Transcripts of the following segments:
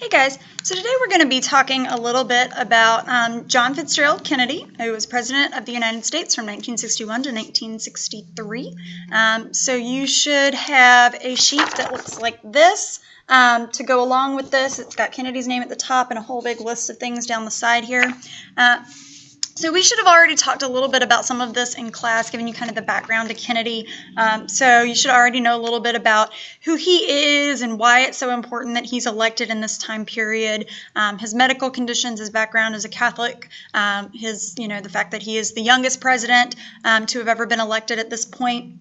Hey guys, so today we're going to be talking a little bit about John Fitzgerald Kennedy, who was President of the United States from 1961 to 1963. So you should have a sheet that looks like this to go along with this. It's got Kennedy's name at the top and a whole big list of things down the side here. So we should have already talked a little bit about some of this in class, giving you kind of the background to Kennedy. So you should already know a little bit about who he is and why it's so important that he's elected in this time period, his medical conditions, his background as a Catholic, the fact that he is the youngest president to have ever been elected at this point.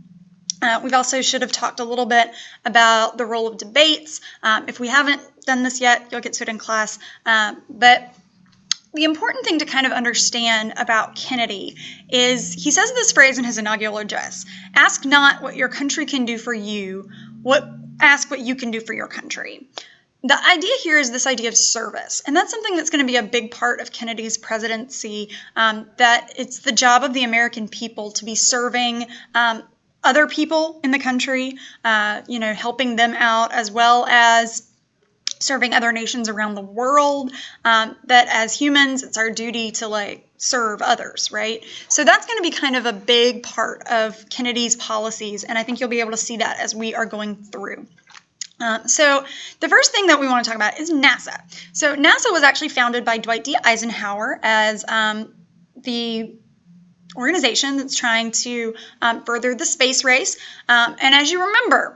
We've also should have talked a little bit about the role of debates. If we haven't done this yet, you'll get to it in class. But the important thing to kind of understand about Kennedy is he says this phrase in his inaugural address: ask not what your country can do for you, ask what you can do for your country. The idea here is this idea of service, and that's something that's going to be a big part of Kennedy's presidency, that it's the job of the American people to be serving other people in the country, helping them out, as well as serving other nations around the world, that as humans, it's our duty to serve others, right? So that's going to be kind of a big part of Kennedy's policies, and I think you'll be able to see that as we are going through. So the first thing that we want to talk about is NASA. So NASA was actually founded by Dwight D. Eisenhower as the organization that's trying to further the space race. And as you remember,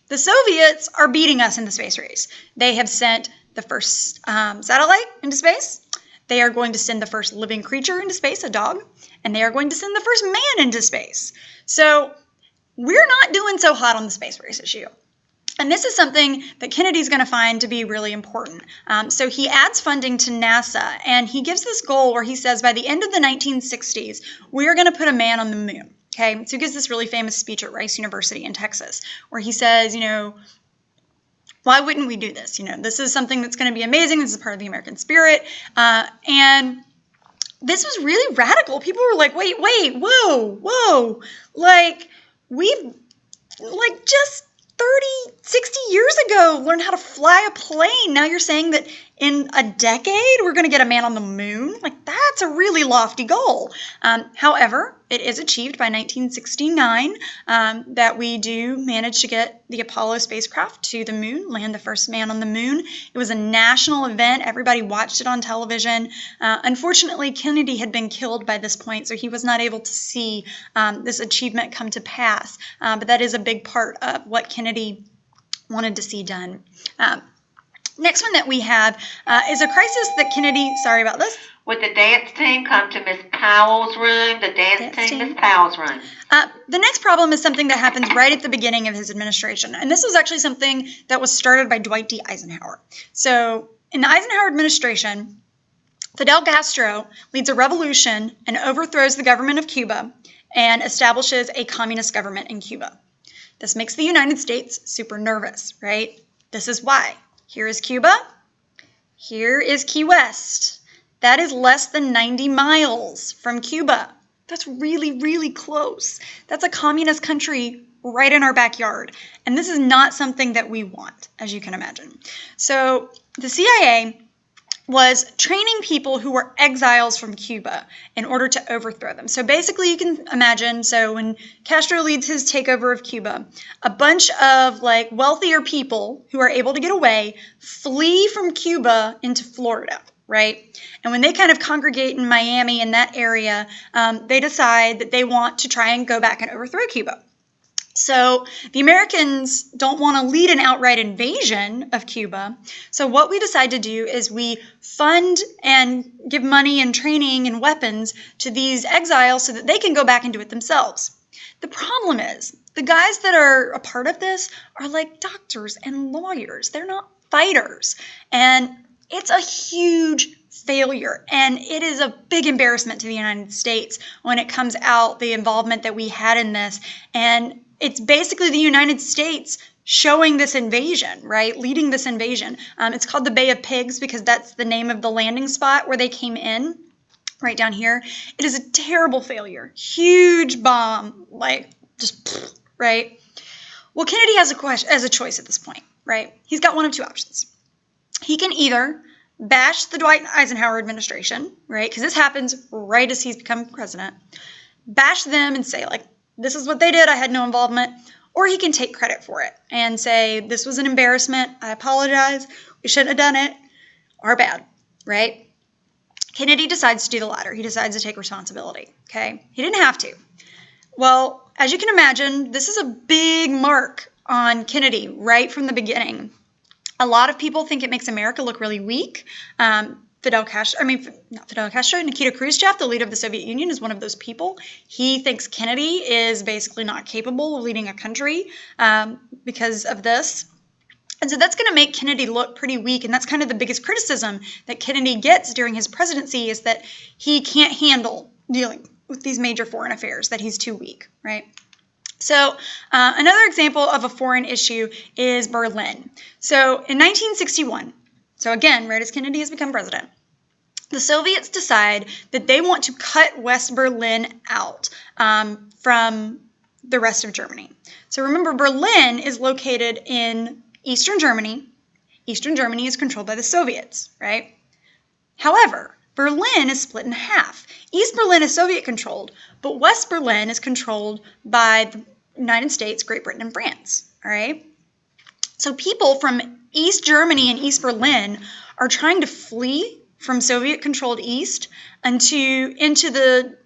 the Soviets are beating us in the space race. They have sent the first satellite into space. They are going to send the first living creature into space, a dog, and they are going to send the first man into space. So we're not doing so hot on the space race issue. And this is something that Kennedy's going to find to be really important. So he adds funding to NASA, and he gives this goal where he says by the end of the 1960s, we are going to put a man on the moon. Okay, so he gives this really famous speech at Rice University in Texas, where he says, why wouldn't we do this? This is something that's going to be amazing. This is part of the American spirit. And this was really radical. People were like, wait, whoa. We've just 30, 60 years ago learned how to fly a plane. Now you're saying that in a decade we're going to get a man on the moon? That's a really lofty goal. However, it is achieved by 1969 that we do manage to get the Apollo spacecraft to the moon, land the first man on the moon. It was a national event. Everybody watched it on television. Unfortunately, Kennedy had been killed by this point, so he was not able to see this achievement come to pass. But that is a big part of what Kennedy wanted to see done. Next one that we have is a crisis that Kennedy, sorry about this. Would the dance team come to Miss Powell's room? The dance team, Miss Powell's room. The next problem is something that happens right at the beginning of his administration. And this was actually something that was started by Dwight D. Eisenhower. So in the Eisenhower administration, Fidel Castro leads a revolution and overthrows the government of Cuba and establishes a communist government in Cuba. This makes the United States super nervous, right? This is why. Here is Cuba. Here is Key West. That is less than 90 miles from Cuba. That's really, really close. That's a communist country right in our backyard. And this is not something that we want, as you can imagine. So the CIA was training people who were exiles from Cuba in order to overthrow them. So basically you can imagine, so when Castro leads his takeover of Cuba, a bunch of wealthier people who are able to get away flee from Cuba into Florida, right? And when they kind of congregate in Miami, in that area, they decide that they want to try and go back and overthrow Cuba. So the Americans don't want to lead an outright invasion of Cuba. So what we decide to do is we fund and give money and training and weapons to these exiles so that they can go back and do it themselves. The problem is the guys that are a part of this are like doctors and lawyers. They're not fighters. And it's a huge failure, and it is a big embarrassment to the United States when it comes out, the involvement that we had in this. And it's basically the United States showing this invasion, right? Leading this invasion. It's called the Bay of Pigs because that's the name of the landing spot where they came in, right down here. It is a terrible failure. Huge bomb, right? Well, Kennedy has a choice at this point, right? He's got one of two options. he can either bash the Dwight Eisenhower administration, right? Because this happens right as he's become president. Bash them and say, like, this is what they did. I had no involvement. Or he can take credit for it and say, this was an embarrassment. I apologize. We shouldn't have done it. Our bad, right? Kennedy decides to do the latter. He decides to take responsibility, okay? He didn't have to. Well, as you can imagine, this is a big mark on Kennedy right from the beginning. A lot of people think it makes America look really weak. Nikita Khrushchev, the leader of the Soviet Union, is one of those people. He thinks Kennedy is basically not capable of leading a country because of this. And so that's going to make Kennedy look pretty weak, and that's kind of the biggest criticism that Kennedy gets during his presidency is that he can't handle dealing with these major foreign affairs, that he's too weak, right? So another example of a foreign issue is Berlin. So in 1961, so again, right as Kennedy has become president, the Soviets decide that they want to cut West Berlin out from the rest of Germany. So remember, Berlin is located in Eastern Germany. Eastern Germany is controlled by the Soviets, right? However, Berlin is split in half. East Berlin is Soviet-controlled, but West Berlin is controlled by the United States, Great Britain, and France, all right? So people from East Germany and East Berlin are trying to flee from Soviet-controlled East into the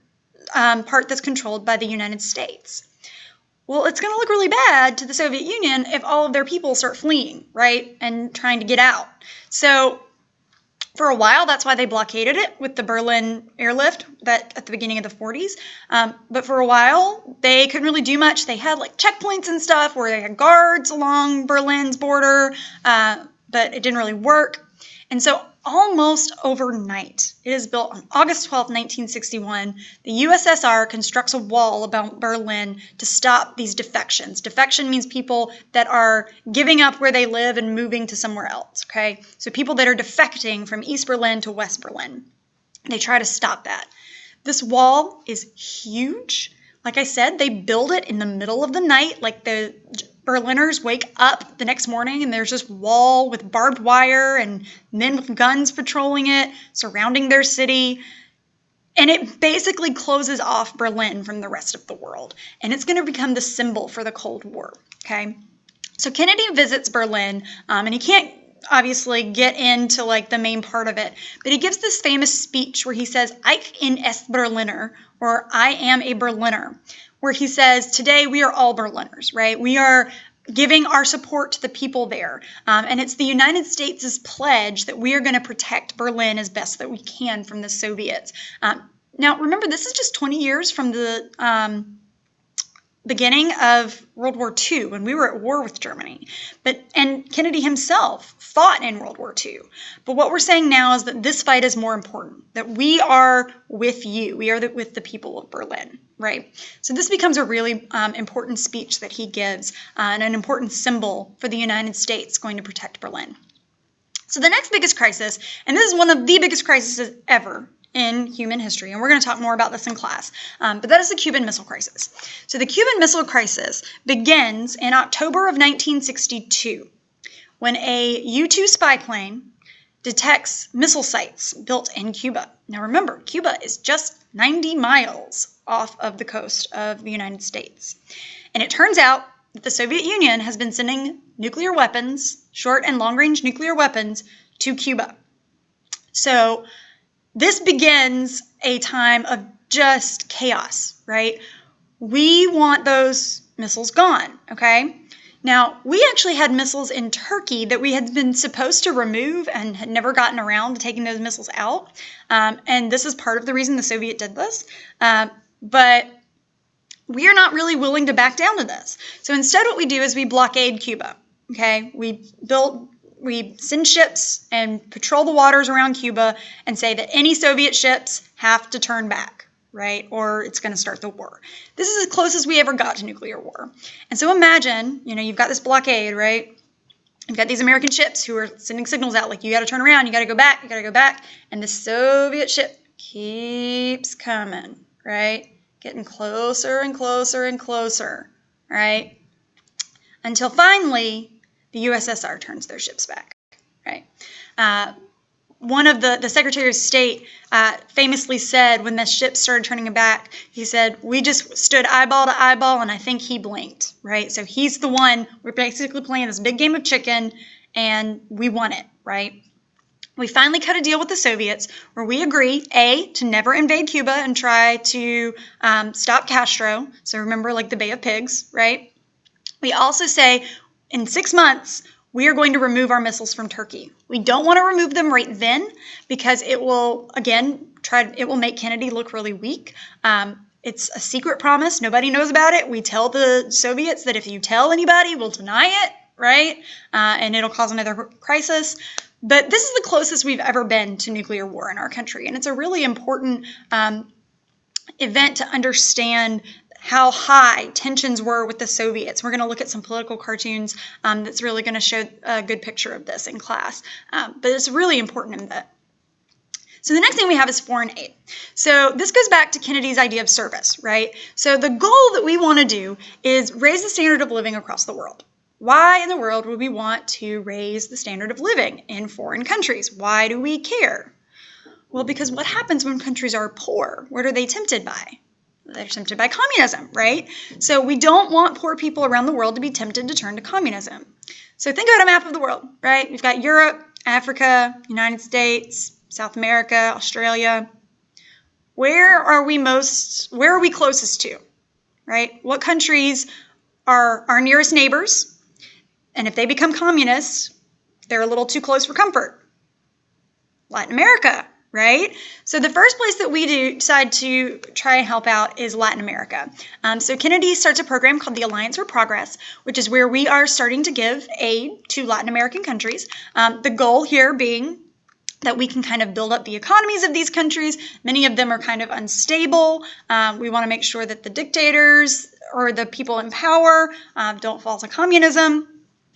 part that's controlled by the United States. Well, it's going to look really bad to the Soviet Union if all of their people start fleeing, right, and trying to get out. So for a while, that's why they blockaded it with the Berlin airlift that at the beginning of the 40s. But for a while, they couldn't really do much. They had like checkpoints and stuff where they had guards along Berlin's border, but it didn't really work. And so almost overnight, it is built on August 12, 1961, the USSR constructs a wall about Berlin to stop these defections. Defection means people that are giving up where they live and moving to somewhere else, okay? So people that are defecting from East Berlin to West Berlin. They try to stop that. This wall is huge. Like I said, they build it in the middle of the night, like the Berliners wake up the next morning and there's this wall with barbed wire and men with guns patrolling it, surrounding their city. And it basically closes off Berlin from the rest of the world. And it's going to become the symbol for the Cold War, okay? So Kennedy visits Berlin, and he can't obviously get into like the main part of it, but he gives this famous speech where he says, Ich bin es Berliner, or I am a Berliner, where he says, today we are all Berliners, right? We are giving our support to the people there. And it's the United States' pledge that we are going to protect Berlin as best that we can from the Soviets. Now, remember, this is just 20 years from the beginning of World War II, when we were at war with Germany. And Kennedy himself fought in World War II. But what we're saying now is that this fight is more important, that we are with you. We are with the people of Berlin, right? So this becomes a really important speech that he gives and an important symbol for the United States going to protect Berlin. So the next biggest crisis, and this is one of the biggest crises ever in human history, and we're going to talk more about this in class, but that is the Cuban Missile Crisis. So the Cuban Missile Crisis begins in October of 1962 when a U-2 spy plane detects missile sites built in Cuba. Now remember, Cuba is just 90 miles off of the coast of the United States. And it turns out that the Soviet Union has been sending nuclear weapons, short and long-range nuclear weapons, to Cuba. So this begins a time of just chaos, right? We want those missiles gone, okay? Now, we actually had missiles in Turkey that we had been supposed to remove and had never gotten around to taking those missiles out. And this is part of the reason the Soviet did this. But we are not really willing to back down to this. So instead what we do is we blockade Cuba, okay? We send ships and patrol the waters around Cuba and say that any Soviet ships have to turn back, right? Or it's going to start the war. This is as close as we ever got to nuclear war. And so imagine, you've got this blockade, right? You've got these American ships who are sending signals out like, you got to turn around, you got to go back, you got to go back. And the Soviet ship keeps coming, right? Getting closer and closer and closer, right? Until finally, the USSR turns their ships back, right? One of the Secretary of State famously said when the ships started turning back, he said, we just stood eyeball to eyeball, and I think he blinked, right? So he's the one, we're basically playing this big game of chicken, and we won it, right? We finally cut a deal with the Soviets where we agree, A, to never invade Cuba and try to stop Castro. So remember, like the Bay of Pigs, right? We also say in 6 months, we are going to remove our missiles from Turkey. We don't want to remove them right then because it will, again, it will make Kennedy look really weak. It's a secret promise. Nobody knows about it. We tell the Soviets that if you tell anybody, we'll deny it, right? And it'll cause another crisis. But this is the closest we've ever been to nuclear war in our country. And it's a really important event to understand how high tensions were with the Soviets. We're going to look at some political cartoons that's really going to show a good picture of this in class. But it's really important in that. So the next thing we have is foreign aid. So this goes back to Kennedy's idea of service, right? So the goal that we want to do is raise the standard of living across the world. Why in the world would we want to raise the standard of living in foreign countries? Why do we care? Well, because what happens when countries are poor? What are they tempted by? They're tempted by communism, right? So we don't want poor people around the world to be tempted to turn to communism. So think about a map of the world, right? We've got Europe, Africa, United States, South America, Australia. Where are we closest to, right? What countries are our nearest neighbors? And if they become communists, they're a little too close for comfort. Latin America, right? So the first place that we decide to try and help out is Latin America. So Kennedy starts a program called the Alliance for Progress, which is where we are starting to give aid to Latin American countries. The goal here being that we can kind of build up the economies of these countries. Many of them are kind of unstable. We want to make sure that the dictators or the people in power don't fall to communism.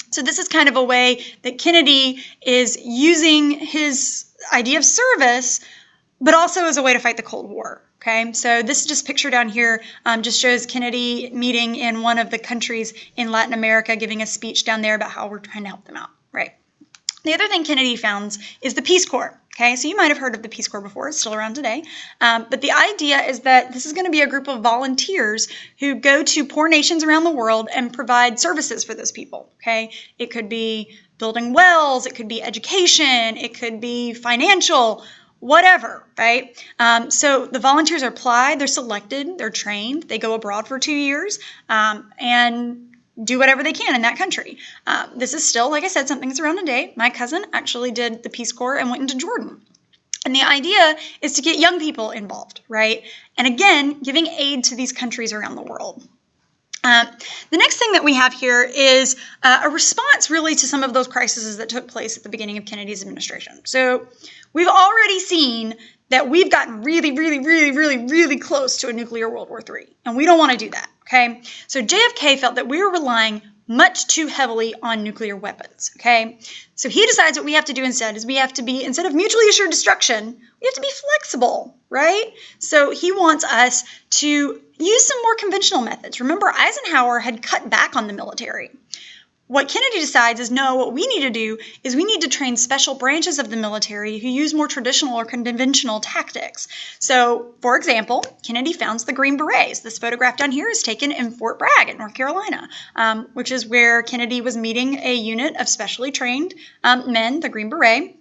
So this is kind of a way that Kennedy is using his idea of service, but also as a way to fight the Cold War. Okay, so this just picture down here just shows Kennedy meeting in one of the countries in Latin America, giving a speech down there about how we're trying to help them out, right? The other thing Kennedy founds is the Peace Corps. Okay, so you might have heard of the Peace Corps before. It's still around today. But the idea is that this is going to be a group of volunteers who go to poor nations around the world and provide services for those people. Okay, it could be building wells, it could be education, it could be financial, whatever, right? So the volunteers are applied, they're selected, they're trained, they go abroad for 2 years, and do whatever they can in that country. This is still, like I said, something that's around today. My cousin actually did the Peace Corps and went into Jordan. And the idea is to get young people involved, right? And again, giving aid to these countries around the world. The next thing that we have here is a response really to some of those crises that took place at the beginning of Kennedy's administration. So we've already seen that we've gotten really close to a nuclear World War III, and we don't want to do that, okay? So JFK felt that we were relying much too heavily on nuclear weapons, okay? So he decides what we have to do instead is we have to be, instead of mutually assured destruction, we have to be flexible, right? So he wants us to use some more conventional methods. Remember, Eisenhower had cut back on the military. What Kennedy decides is, no, what we need to do is we need to train special branches of the military who use more traditional or conventional tactics. So, for example, Kennedy founds the Green Berets. This photograph down here is taken in Fort Bragg in North Carolina, which is where Kennedy was meeting a unit of specially trained men, the Green Beret,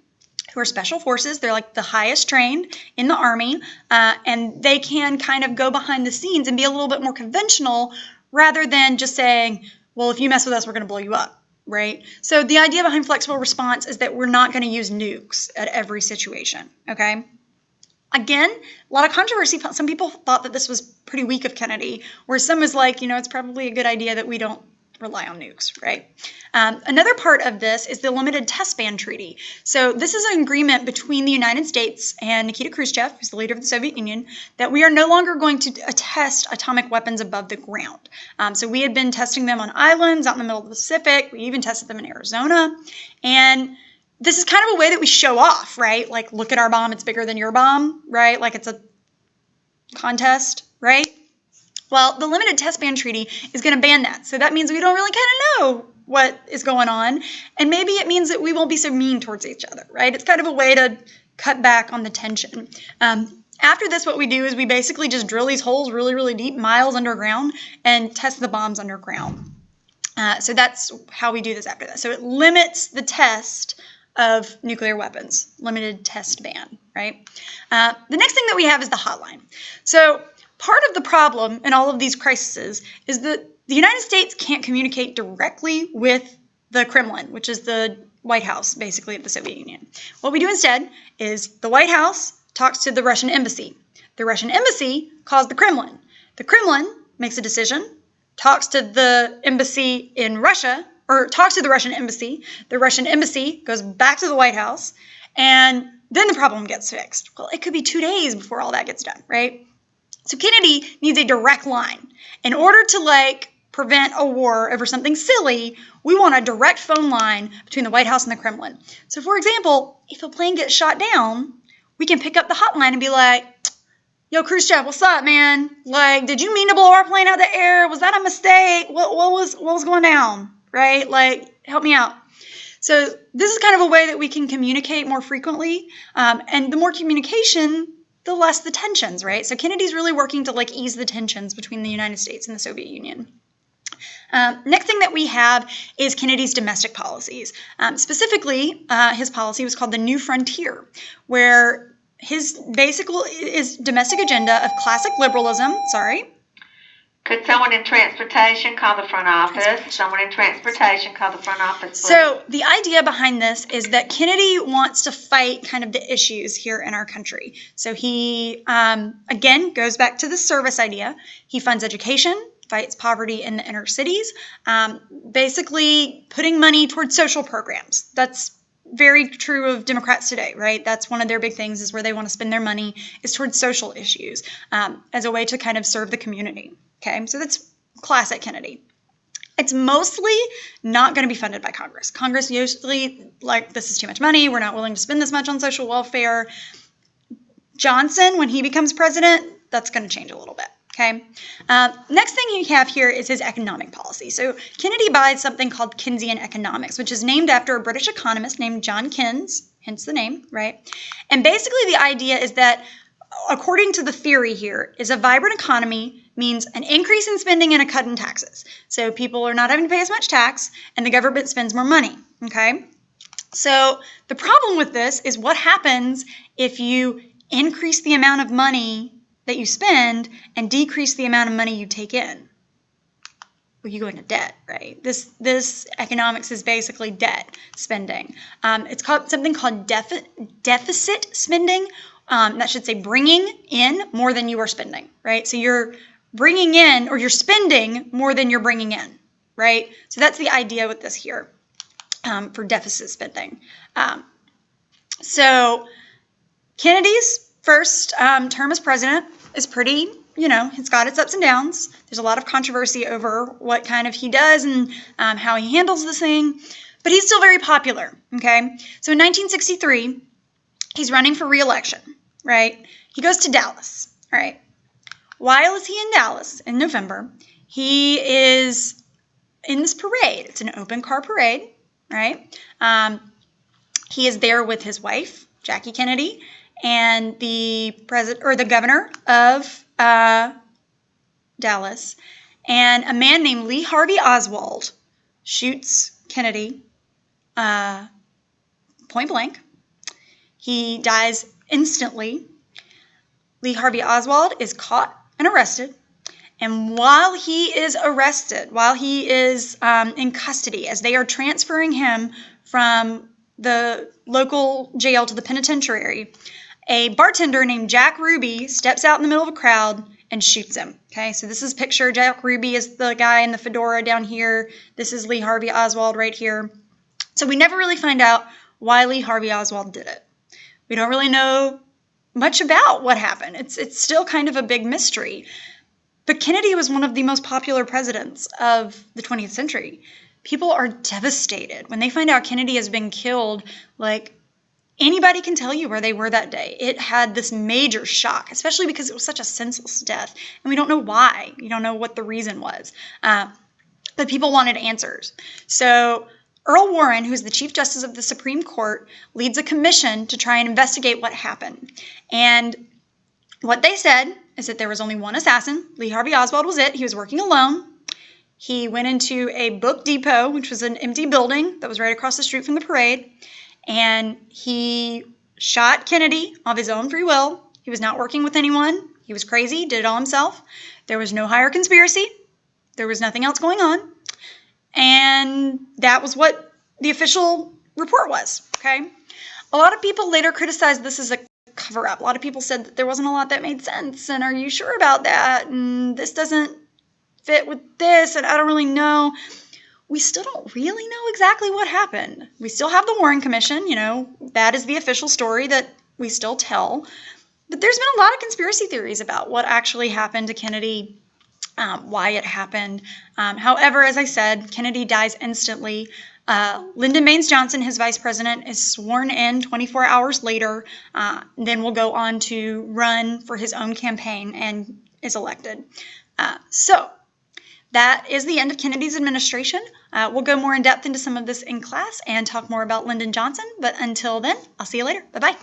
who are special forces. They're like the highest trained in the Army, and they can kind of go behind the scenes and be a little bit more conventional rather than just saying, well, if you mess with us, we're going to blow you up, right? So the idea behind flexible response is that we're not going to use nukes at every situation, okay? Again, a lot of controversy. Some people thought that this was pretty weak of Kennedy, where some was like, it's probably a good idea that we don't rely on nukes, right? Another part of this is the Limited Test Ban Treaty. So this is an agreement between the United States and Nikita Khrushchev, who's the leader of the Soviet Union, that we are no longer going to test atomic weapons above the ground. So we had been testing them on islands out in the middle of the Pacific. We even tested them in Arizona. And this is kind of a way that we show off, right? Like, look at our bomb, it's bigger than your bomb, right? Like it's a contest, right? Well, the Limited Test Ban Treaty is going to ban that. So that means we don't really kind of know what is going on. And maybe it means that we won't be so mean towards each other, right? It's kind of a way to cut back on the tension. After this, what we do is we basically just drill these holes really, really deep, miles underground, and test the bombs underground. So that's how we do this after that. So it limits the test of nuclear weapons, limited test ban, right? The next thing that we have is the hotline. So part of the problem in all of these crises is that the United States can't communicate directly with the Kremlin, which is the White House, basically, of the Soviet Union. What we do instead is the White House talks to the Russian embassy. The Russian embassy calls the Kremlin. The Kremlin makes a decision, talks to the embassy in Russia, or talks to the Russian embassy. The Russian embassy goes back to the White House, and then the problem gets fixed. Well, it could be 2 days before all that gets done, right? So Kennedy needs a direct line. In order to, prevent a war over something silly, we want a direct phone line between the White House and the Kremlin. So, for example, if a plane gets shot down, we can pick up the hotline and be like, yo, Khrushchev, what's up, man? Did you mean to blow our plane out of the air? Was that a mistake? What was going down, right? Help me out. So this is kind of a way that we can communicate more frequently. And the more communication, the less the tensions, right? So Kennedy's really working to, ease the tensions between the United States and the Soviet Union. Next thing that we have is Kennedy's domestic policies. Specifically, his policy was called the New Frontier, where his domestic agenda of classic liberalism, Could someone in transportation call the front office? Someone in transportation call the front office, please. So the idea behind this is that Kennedy wants to fight kind of the issues here in our country. So he, again, goes back to the service idea. He funds education, fights poverty in the inner cities, basically putting money towards social programs. That's very true of Democrats today, right? That's one of their big things, is where they want to spend their money is towards social issues as a way to kind of serve the community. Okay, so that's classic Kennedy. It's mostly not going to be funded by Congress. Congress usually, this is too much money. We're not willing to spend this much on social welfare. Johnson, when he becomes president, that's going to change a little bit. Okay. Next thing you have here is his economic policy. So Kennedy buys something called Keynesian economics, which is named after a British economist named John Keynes, hence the name, right? And basically the idea is that, according to the theory here, is a vibrant economy means an increase in spending and a cut in taxes. So people are not having to pay as much tax, and the government spends more money, okay? So the problem with this is what happens if you increase the amount of money that you spend and decrease the amount of money you take in. Well, you go into debt, right? This economics is basically debt spending. It's called something called deficit spending. That should say bringing in more than you are spending, right? So you're bringing in, or you're spending more than you're bringing in, right? So that's the idea with this here for deficit spending. So Kennedy's first term as president is pretty, it's got its ups and downs. There's a lot of controversy over what kind of he does and how he handles this thing, but he's still very popular, okay? So in 1963, he's running for re-election, right? He goes to Dallas, all right? While is he in Dallas in November, he is in this parade. It's an open car parade, right? He is there with his wife, Jackie Kennedy, and the governor of Dallas, and a man named Lee Harvey Oswald shoots Kennedy point blank. He dies instantly. Lee Harvey Oswald is caught and arrested, and while he is arrested, while he is in custody, as they are transferring him from the local jail to the penitentiary, a bartender named Jack Ruby steps out in the middle of a crowd and shoots him. Okay, so this is picture. Jack Ruby is the guy in the fedora down here. This is Lee Harvey Oswald right here. So we never really find out why Lee Harvey Oswald did it. We don't really know much about what happened. It's still kind of a big mystery. But Kennedy was one of the most popular presidents of the 20th century. People are devastated when they find out Kennedy has been killed. Anybody can tell you where they were that day. It had this major shock, especially because it was such a senseless death, and we don't know why. You don't know what the reason was. but people wanted answers. So Earl Warren, who's the Chief Justice of the Supreme Court, leads a commission to try and investigate what happened. And what they said is that there was only one assassin. Lee Harvey Oswald was it. He was working alone. He went into a book depot, which was an empty building that was right across the street from the parade, and he shot Kennedy of his own free will. He was not working with anyone. He was crazy, did it all himself. There was no higher conspiracy. There was nothing else going on. And that was what the official report was, okay? A lot of people later criticized this as a cover-up. A lot of people said that there wasn't a lot that made sense, and are you sure about that? And this doesn't fit with this, and I don't really know. We still don't really know exactly what happened. We still have the Warren Commission, that is the official story that we still tell. But there's been a lot of conspiracy theories about what actually happened to Kennedy, why it happened. However, as I said, Kennedy dies instantly. Lyndon Baines Johnson, his vice president, is sworn in 24 hours later, then will go on to run for his own campaign and is elected. So that is the end of Kennedy's administration. We'll go more in depth into some of this in class and talk more about Lyndon Johnson. But until then, I'll see you later. Bye-bye.